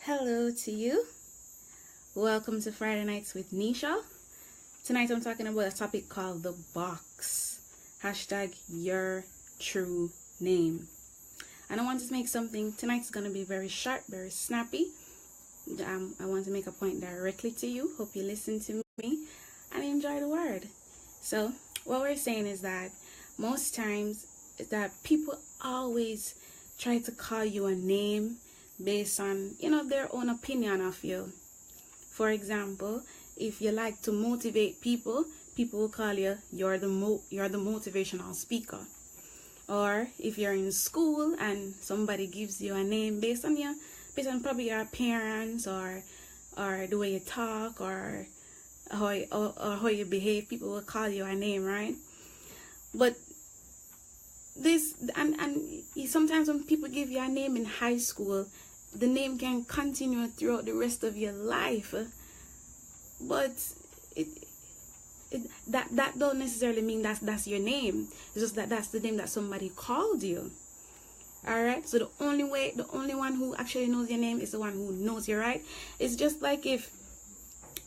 Hello to you. Welcome to Friday Nights with Neisha. Tonight I'm talking about a topic called the box. Hashtag your true name. And I want to make something, tonight's going to be very sharp, very snappy. I want to make a point directly to you. Hope you listen to me and enjoy the word. So what we're saying is that most times that people always try to call you a name based on, their own opinion of you. For example, if you like to motivate people, people will call you, you're the motivational speaker. Or if you're in school and somebody gives you a name based on probably your appearance or the way you talk or how you behave, people will call you a name, right? But this and sometimes when people give you a name in high school, the name can continue throughout the rest of your life, but that don't necessarily mean that's your name. It's just that's the name that somebody called you. All right, so the only one who actually knows your name is the one who knows you, right? It's just like if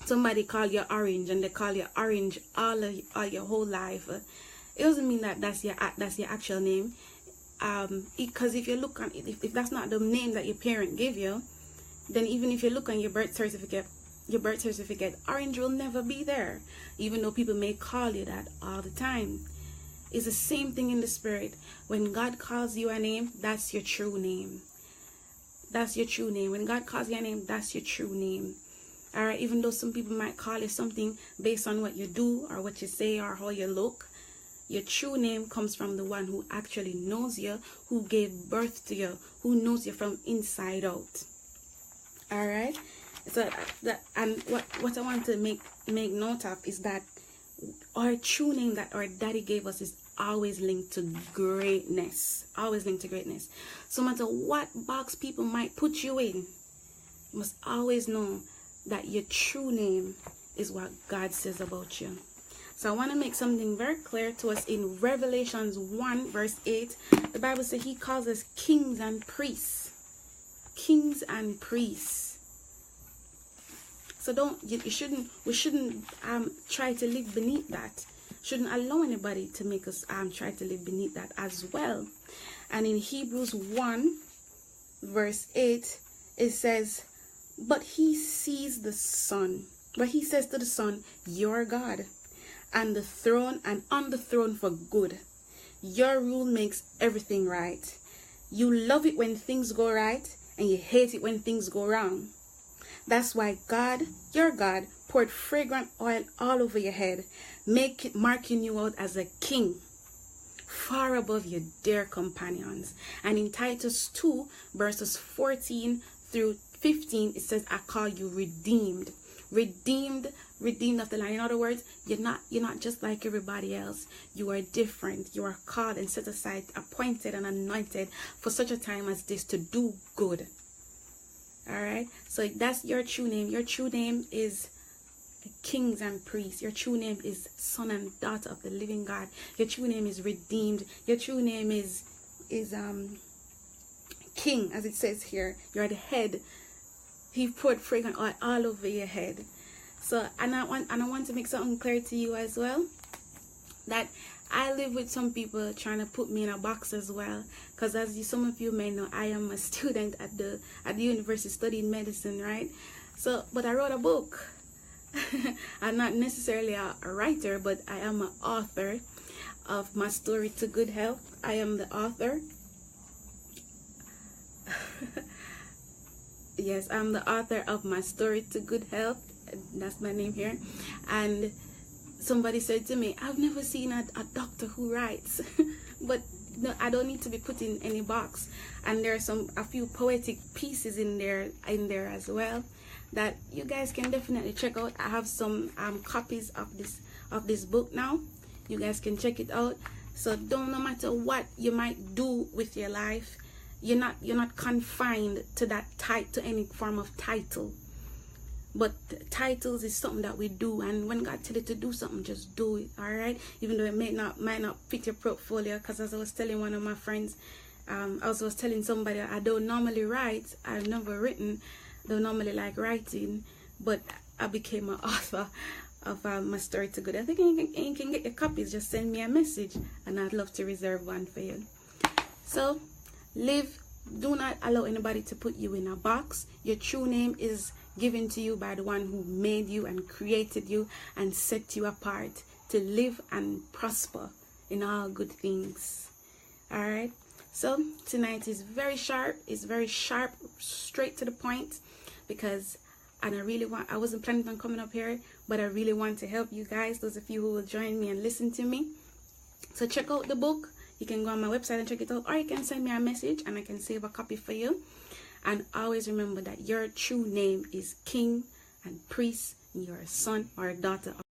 somebody called you Orange and they call you Orange all your whole life. It doesn't mean that that's your actual name. Because if you look on if that's not the name that your parent gave you, then even if you look on your birth certificate, Orange will never be there, even though people may call you that all the time. It's the same thing in the spirit. When God calls you a name, that's your true name. That's your true name. When God calls you a name, that's your true name. All right, even though some people might call you something based on what you do or what you say or how you look, your true name comes from the one who actually knows you, who gave birth to you, who knows you from inside out. All right. So what I want to make note of is that our true name that our daddy gave us is always linked to greatness. Always linked to greatness. So no matter what box people might put you in, you must always know that your true name is what God says about you. So I want to make something very clear to us in Revelations 1 verse 8. The Bible says he calls us kings and priests. Kings and priests. So we shouldn't try to live beneath that. Shouldn't allow anybody to make us try to live beneath that as well. And in Hebrews 1 verse 8 it says, but he says to the Son, you're God. And on the throne for good. Your rule makes everything right. You love it when things go right, and you hate it when things go wrong. That's why God, your God, poured fragrant oil all over your head, marking you out as a king, far above your dear companions. And in Titus 2, verses 14 through 15, it says, I call you redeemed of the Lord. In other words, you're not just like everybody else. You are different. You are called and set aside, appointed and anointed for such a time as this to do good. All right, so that's your true name. Your true name is kings and priests. Your true name is son and daughter of the living God. Your true name is redeemed. Your true name is king, as it says here. You're the head. He poured fragrant oil all over your head. So, and I want to make something clear to you as well, that I live with some people trying to put me in a box as well. Because some of you may know, I am a student at the university studying medicine, right? So, but I wrote a book. I'm not necessarily a writer, but I am an author of My Story to Good Health. I am the author. Yes, I'm the author of My Story to Good Health. That's my name here. And somebody said to me, I've never seen a doctor who writes. But no, I don't need to be put in any box. And there are a few poetic pieces in there as well that you guys can definitely check out. I have some copies of this book now. You guys can check it out. So no matter what you might do with your life, you're not confined to to any form of title. But titles is something that we do, and when God tells you to do something, just do it. All right, even though it might not fit your portfolio. Because as I was telling one of my friends, I was telling somebody I don't normally write. I've never written, don't normally like writing, but I became an author of my story to good. I think you can get your copies. Just send me a message, and I'd love to reserve one for you. So live. Do not allow anybody to put you in a box. Your true name is given to you by the one who made you and created you and set you apart to live and prosper in all good things. All right. So tonight is very sharp. It's very sharp, straight to the point, because I wasn't planning on coming up here, but I really want to help you guys, those of you who will join me and listen to me. So check out the book. You can go on my website and check it out, or you can send me a message and I can save a copy for you. And always remember that your true name is king and priest, and you're a son or a daughter